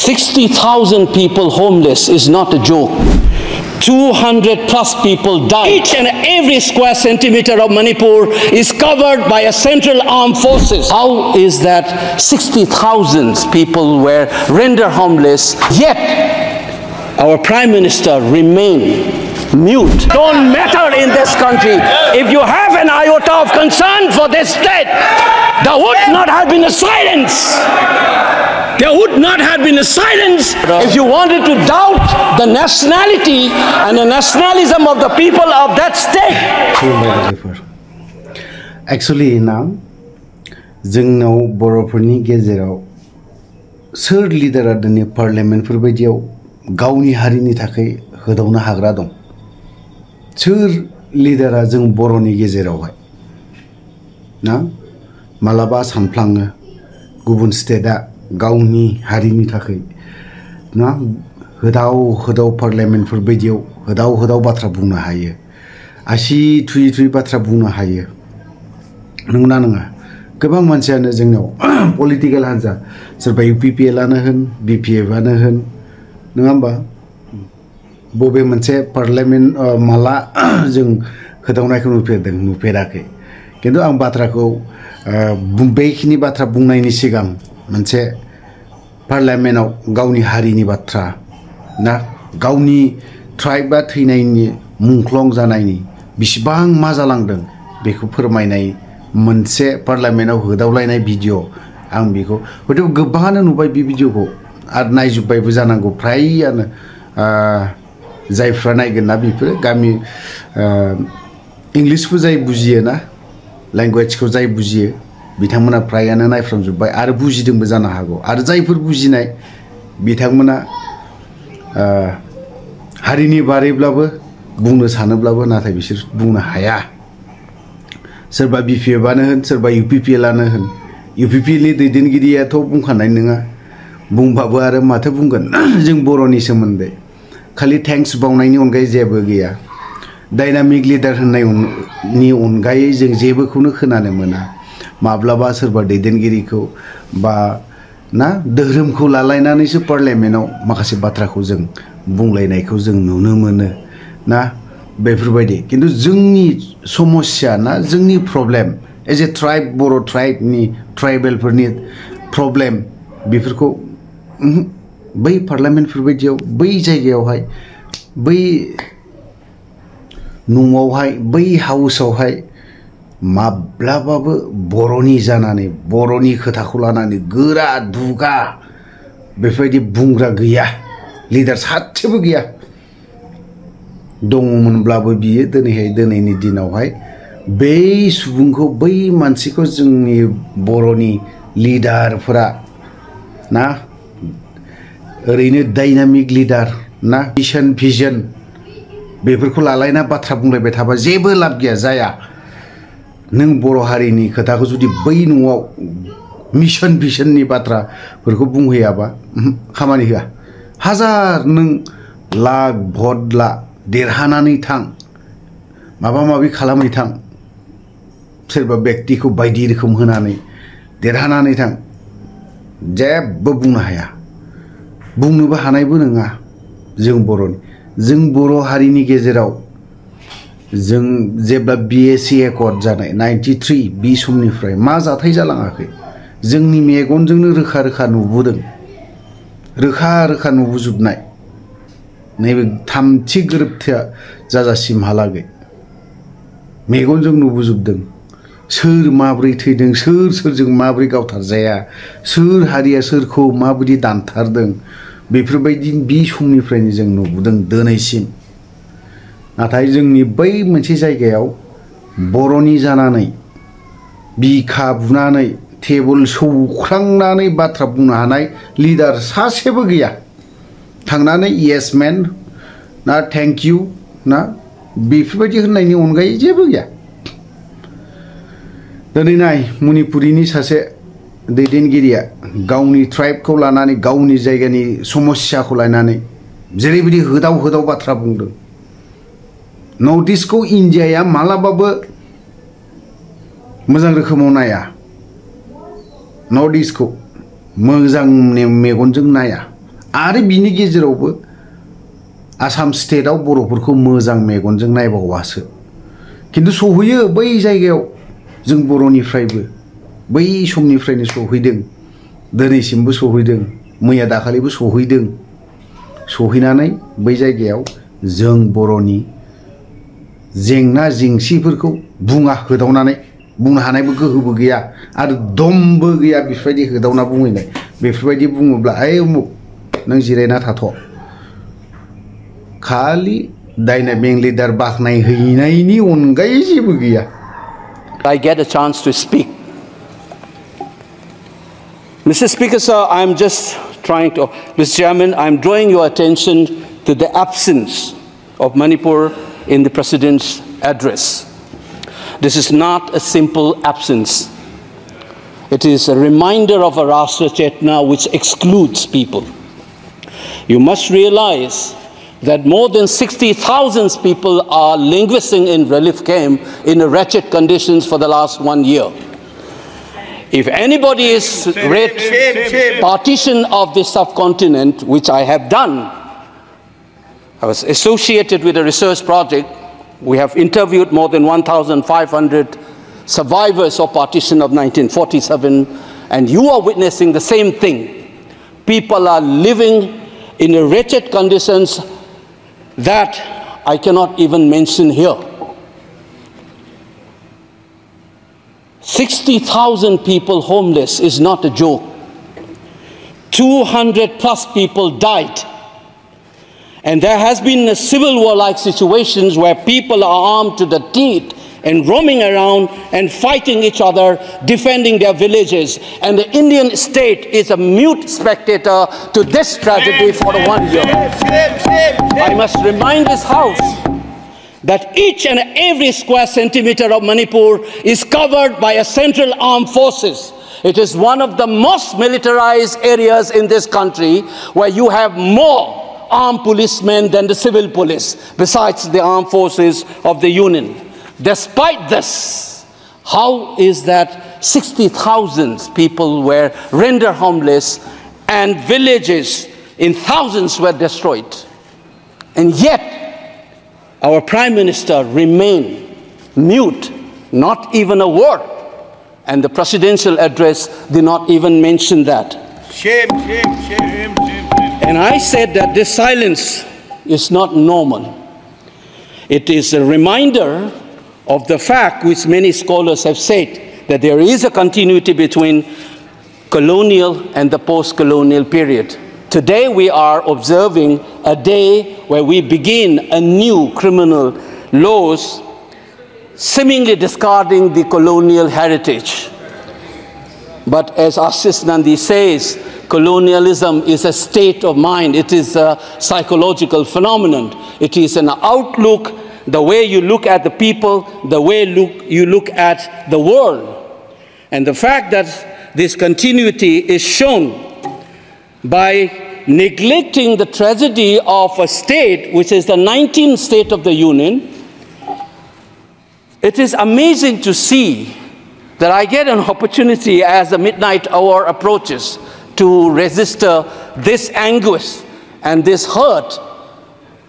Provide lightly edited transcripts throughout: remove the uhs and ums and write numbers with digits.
60,000 people homeless is not a joke. 200 plus people died. Each and every square centimeter of Manipur is covered by a central armed forces. How is that 60,000 people were rendered homeless, yet our Prime Minister remained mute? Don't matter in this country. If you have an iota of concern for this state, there would not have been a silence. There would not have been a silence if you wanted to doubt the nationality and the nationalism of the people of that state. Actually, now, जोंनाव बर'फोरनि गेजेराव सोर लिडारा दिनै पार्लियामेन्टफोर बायदियाव गावनि हारिनि थाखाय होदावनो हाग्रा दं? सोर लिडारा जों बर'नि गेजेरावहाय ना मालाबा सानफ्लाङो गुबुन स्टेटआ गावनि हारिनि थाखाय ना होदाव पार्लियामेन्टफोर बायदियाव होदाव बाथ्रा बुंनो हायो, आसि थुयै बाथ्रा बुंनो हायो, नंगौना नङा? गोबां मानसियानो जोंनाव पलिटिकेल हान्जा सोरबा UPPLआनो होन BPF-आनो होन, नङा होमबा? बबे मोनसे पार्लियामेन्ट माला जों होदावनायखौ नुफेराखै। खिन्थु आं बाथ्राखौ बेखिनि बाथ्रा बुंनायनि सिगां मोनसे पार्लियामेन्टआव गावनि हारिनि बाथ्रा ना गावनि ट्राइबआ थैनायनि मुंख्लं जानायनि बिसिबां मा जालांदों बेखौ फोरमायनाय मोनसे पार्लियामेन्टआव होदावलायनाय भिडिअ आं बेखौ हयथ' गोबाङानो नुबाय बे भिडिअखौ आरो नायजोब्बायबो जानांगौ फ्रायानो जायफ्रा नायगोन ना बेफोरो गामि इंलिशखौ जाय बुजियो ना लेंगुवेजखौ जाय बुजियो बिथांमोना फ्रायानो नायफ्रामजोब्बाय आरो बुजिदोंबो जानो हागौ आरो जायफोर बुजिनाय बिथांमोना हारिनि बारैब्लाबो बुंनो सानोब्लाबो नाथाय बिसोर बुंनो हाया। सोरबा BPF-आनो होन सोरबा UPPL-आनो होन UPPL-नि दैदेनगिरियाथ' बुंखानाय नङा, बुंबाबो आरो माथो बुंगोन जों बर'नि सोमोन्दै खालि थेंक्स बावनायनि अनगायै जेबो गैया। डायनामिक लिडार होननायनि अनगायै जों जेबोखौनो खोनानो मोना। माब्लाबा सोरबा दैदेनगिरिखौ बा ना धोरोमखौ लालायनानैसो पार्लियामेन्टआव माखासे बाथ्राखौ जों बुंलायनायखौ जों नुनो मोनो ना बेफोरबायदि। खिन्थु जोंनि समस्या ना जोंनि प्रब्लेम एज ए ट्राइब बर' ट्राइबनि ट्राइबेलफोरनि प्रब्लेम बेफोरखौ बै पार्लियामेन्टफोर बायदियाव बै जायगायावहाय बै न'आवहाय बै हाउसआवहाय माब्लाबाबो बर'नि जानानै बर'नि खोथाखौ लानानै गोरा दुगा बेफोरबायदि बुंग्रा गैया, लिडार सासेबो गैया। दङमोनब्लाबो बियो दिनैनि दिनावहाय बै सुबुंखौ बै मानसिखौ जोंनि बर'नि लिडारफोरा ना ओरैनो डायनामिक लिडार ना भिजन बेफोरखौ लालायना बाथ्रा बुंलायबाय थाबा जेबो लाब गैया जाया। नों बर' हारिनि खोथाखौ जुदि बै न'आव भिजननि बाथ्राफोरखौ बुंहैयाबा खामानि होआ। हाजार नों लाख भट ला देरहानानै थां माबा माबि खालामनानै थां सोरबा व्यक्तिखौ बायदि रोखोम होनानै देरहानानै थां जेबो बुंनो हाया, बुंनोबो हानायबो नङा। जों बर' हारिनि गेजेराव जों जेब्ला BSc एकर्ड जानाय 93 बे समनिफ्राय मा जाथाय जालाङाखै जोंनि मेगनजोंनो रोखा नुबोदों, रोखा नुबोजोबनाय नैबे थामथि गोरोबथाया जाजासिमहालागै मेगनजों नुबोजोबदों। सोर माब्रै थैदों, सोरजों माब्रै गावथारजाया, सोर हारिया सोरखौ माबायदि दानथारदों बेफोरबायदि बे समनिफ्रायनो जों नुबोदों दिनैसिम। नाथाय जोंनि बै मोनसे जायगायाव बर'नि जानानै बिखा बुनानै टेबोल सौख्रांनानै बाथ्रा बुंनो हानाय लिडार सासेबो गैया। थांनानै येस मेन ना थेंक इउ ना बेफोरबायदि होननायनि अनगायै जेबो गैया। दिनै नाय मणिपुरिनि सासे दैदेनगिरिया गावनि ट्राइबखौ लानानै गावनि जायगानि समस्याखौ लानानै जेरैबायदि होदाव बाथ्रा बुंदों। नर्थ इस्टखौ इन्डियाया मालाबाबो मोजां रोखोमाव नाया, नर्थ इस्टखौ मोजां मेगनजों नाया आरो बिनि गेजेरावबो आसाम स्टेटआव बर'फोरखौ मोजां मेगनजों नायबावासो किन्तु सहैयो बै जायगायाव जों बर'निफ्रायबो बै समनिफ्रायनो सहैदों दिनैसिमबो सहैदों मैया दाखालिबो सहैदों सहैनानै बै जायगायाव जों बर'नि जेंना जेंसिफोरखौ बुङा होदावनानै बुंनो हानायबो गोहोबो गैया आरो दमबो गैया बेफोरबायदि होदावना बुंहैनाय बेफोरबायदि बुङोब्ला ओइ उमुक नों जिरायना थाथ' खालि डायनामिक लिडार बाखनायहैनायनि अनगायै जेबो गैया I get a chance to speak. Mr. Speaker, sir, I'm just trying to, Mr. Chairman, I'm drawing your attention to the absence of Manipur in the President's address. This is not a simple absence. It is a reminder of a Rashtra Chetna which excludes people. You must realize that more than 60,000 people are languishing in relief camp in wretched conditions for the last 1 year. If anybody is read partition of the subcontinent, which I have done, I was associated with a research project. We have interviewed more than 1,500 survivors of partition of 1947, and you are witnessing the same thing. People are living in wretched conditions that I cannot even mention here. 60,000 people homeless is not a joke. 200 plus people died. And there has been a civil war-like situations where people are armed to the teeth and roaming around and fighting each other, defending their villages. And the Indian state is a mute spectator to this tragedy for 1 year. I must remind this House that each and every square centimeter of Manipur is covered by a central armed forces. It is one of the most militarized areas in this country where you have more armed policemen than the civil police, besides the armed forces of the Union. Despite this, how is that 60,000 people were rendered homeless and villages in thousands were destroyed? And yet, our Prime Minister remained mute, not even a word. And the presidential address did not even mention that. Shame, shame, shame, shame. And I said that this silence is not normal. It is a reminder of the fact which many scholars have said, that there is a continuity between colonial and the post-colonial period. Today we are observing a day where we begin a new criminal laws, seemingly discarding the colonial heritage. But as Ashish Nandi says, colonialism is a state of mind. It is a psychological phenomenon. It is an outlook, the way you look at the people, the way you look at the world. And the fact that this continuity is shown by neglecting the tragedy of a state, which is the 19th state of the Union. It is amazing to see that I get an opportunity as the midnight hour approaches to register this anguish and this hurt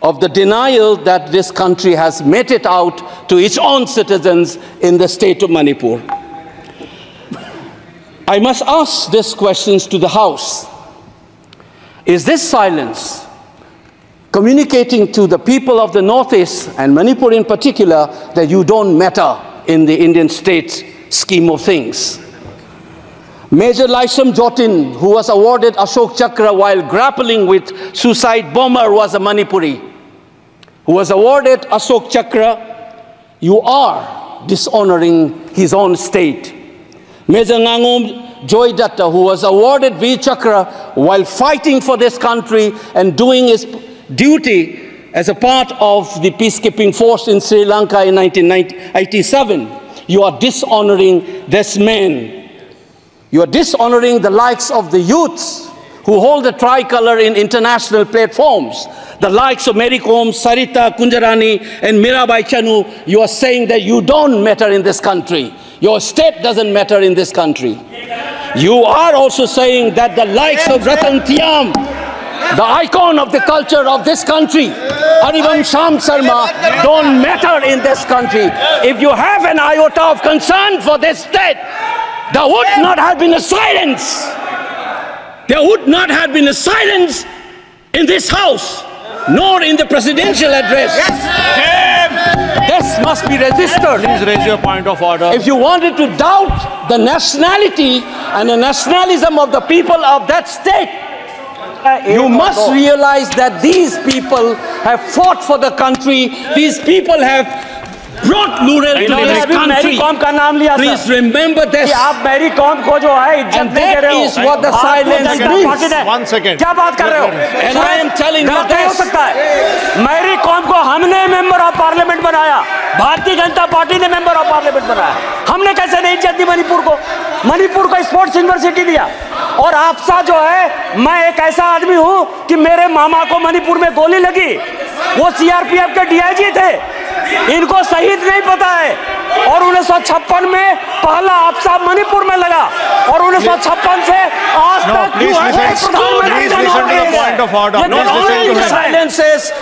of the denial that this country has meted out to its own citizens in the state of Manipur. I must ask these questions to the House. Is this silence communicating to the people of the Northeast, and Manipur in particular, that you don't matter in the Indian state scheme of things? Major Laisam Jotin, who was awarded Ashok Chakra while grappling with suicide bomber, was a Manipuri, who was awarded Ashok Chakra. You are dishonoring his own state. Major Ngangom Joy Datta, who was awarded V Chakra while fighting for this country and doing his duty as a part of the peacekeeping force in Sri Lanka in 1987. You are dishonoring this man. You are dishonoring the likes of the youths who hold the tricolor in international platforms. The likes of Mary Kom, Sarita Kunjarani, and Mirabai Chanu. You are saying that you don't matter in this country. Your state doesn't matter in this country. You are also saying that the likes of Ratan Thiam the icon of the culture of this country, Harivam Sham Sharma, don't matter in this country. If you have an iota of concern for this state, there would not have been a silence. There would not have been a silence in this house, nor in the presidential address. This must be registered. Please raise your point of order. If you wanted to doubt the nationality and the nationalism of the people of that state, you must realize that these people have fought for the country. These people have brought rural to this country. Please remember this. And that is what the silence means. 1 second. And I am telling you this. मेरी कौम को हमने member of parliament बनाया, Bharatiya Janata party ने member of parliament बनाया। हमने कैसे नहीं इज्जत दी मणिपुर को? मणिपुर को स्पोर्ट्स यूनिवर्सिटी दिया। और आपसा जो है, मैं एक ऐसा आदमी हूं कि मेरे मामा को मणिपुर में गोली लगी, वो सीआरपीएफ के डीआईजी थे, इनको शहीद नहीं पता है। और 1956 में पहला आपसा मणिपुर में लगा, और 1956 से आज तक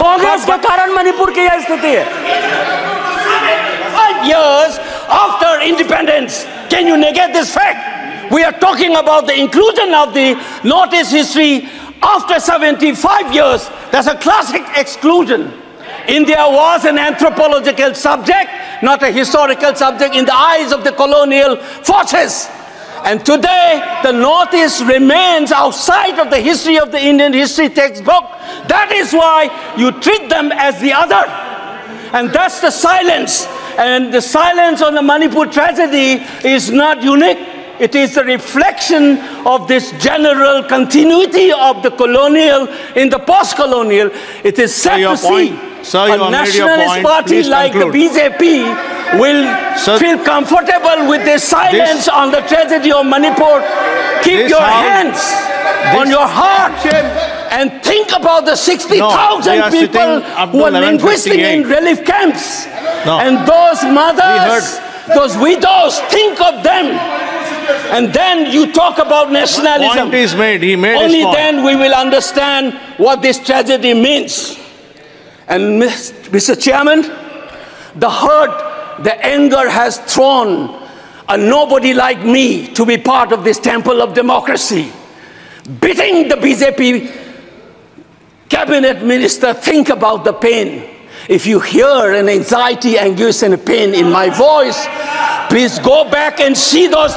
कांग्रेस के कारण मणिपुर की यह स्थिति है। 5 years after independence, can you negate this fact? We are talking about the inclusion of the Northeast history after 75 years. That's a classic exclusion. India was an anthropological subject, not a historical subject in the eyes of the colonial forces. And today, the Northeast remains outside of the history of the Indian history textbook. That is why you treat them as the other. And that's the silence. And the silence on the Manipur tragedy is not unique. It is a reflection of this general continuity of the colonial in the post-colonial. It is sad to see a nationalist party like the BJP will feel comfortable with this silence on the tragedy of Manipur. Keep your hands on your heart and think about the 60,000 people who are linguistic in relief camps. And those mothers, those widows, think of them. And then you talk about nationalism. Point is made. He made Only his point. then we will understand what this tragedy means. And Mr. Chairman, the hurt, the anger has thrown a nobody like me to be part of this temple of democracy. Beating the BJP cabinet minister, think about the pain. If you hear an anxiety, anguish, and a pain in my voice, please go back and see those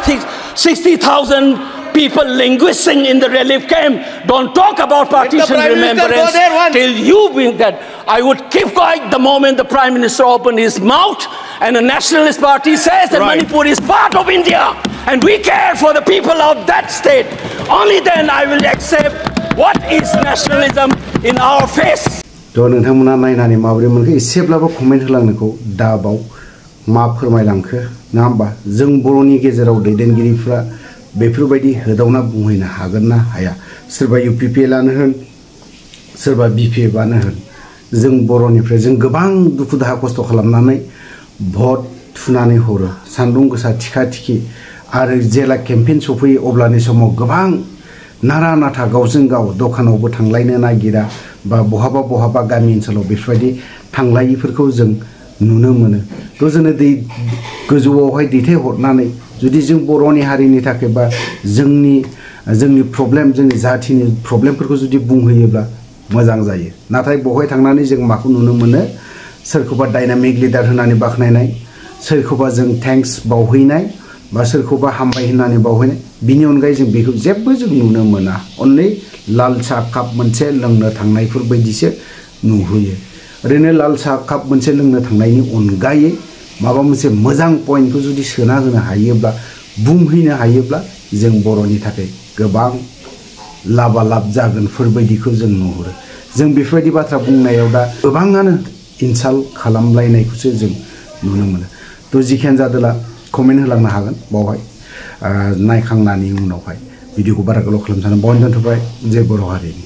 60,000 people linguisting in the relief camp. Don't talk about partition remembrance till you bring that. I would keep quiet the moment the Prime Minister opened his mouth and the Nationalist Party says that Manipur is part of India and we care for the people of that state. Only then I will accept what is nationalism in our face. तो नोंथांमोना नायनानै माबोरै मोनखो एसेब्लाबो comment होलांनोखौ दाबाव मा फोरमायलांखो ना होमबा जों बर'नि गेजेराव दैदेनगिरिफ्रा बेफोरबायदि होदावना बुंहैनो हागोन ना हाया सोरबा इउपिपिएलआनो होन सोरबा बिपिएफआनो होन जों बर'निफ्राय जों गोबां दुखु दाहा खस्थ' खालामनानै भट थुनानै हरो सान्दुं गोसा थिखा थिखि आरो जेला केम्पेइन सफैयो अब्लानि समाव गोबां नारा नाथा गावजों गाव दखानावबो थांलायनो नागिरा बा बहाबा बहाबा गामि ओनसोलाव बेफोरबायदि थांलायिफोरखौ जों नुनो मोनो थ' जोङो गोजौआवहाय दैथायहरनानै जुदि जों बर'नि हारिनि थाखाय बा जोंनि प्रब्लेम जोंनि जाथिनि प्रब्लेमफोरखौ जुदि बुंहैयोब्ला मोजां जायो नाथाय बहाय थांनानै जों माखौ नुनो मोनो सोरखौबा डायनामिक लिडार होनानै बाखनायनाय सोरखौबा जों थेंक्स बावहैनाय बा सोरखौबा हामबाय होननानै बावहैनाय बिनि अनगायै जों बेखौ जेबो जों नुनो मोना अनलि लाल साहा काप मोनसे लोंनो थांनायफोर बायदिसो नुहैयो ओरैनो लाल साहा काप मोनसे लोंनो थांनायनि अनगायै माबा मोनसे मोजां पइन्टखौ जुदि सोना होनो हायोब्ला बुंहैनो हायोब्ला जों बर'नि थाखाय गोबां लाबालाब जागोनफोर बायदिखौ जों नुहुरो जों बेफोरबायदि बाथ्रा बुंनायाव दा गोबाङानो इनसाल्ट खालामलायनायखौसो जों नुनो मोनो थ' जिखियानो जादोला कमेन्ट होलांनो हागोन बावहाय नायखांनायनि उनावहाय भिडिअखौ बारा गोलाव खालामनो सानो बावनो दोनथ'बाय जय बर' हारिनि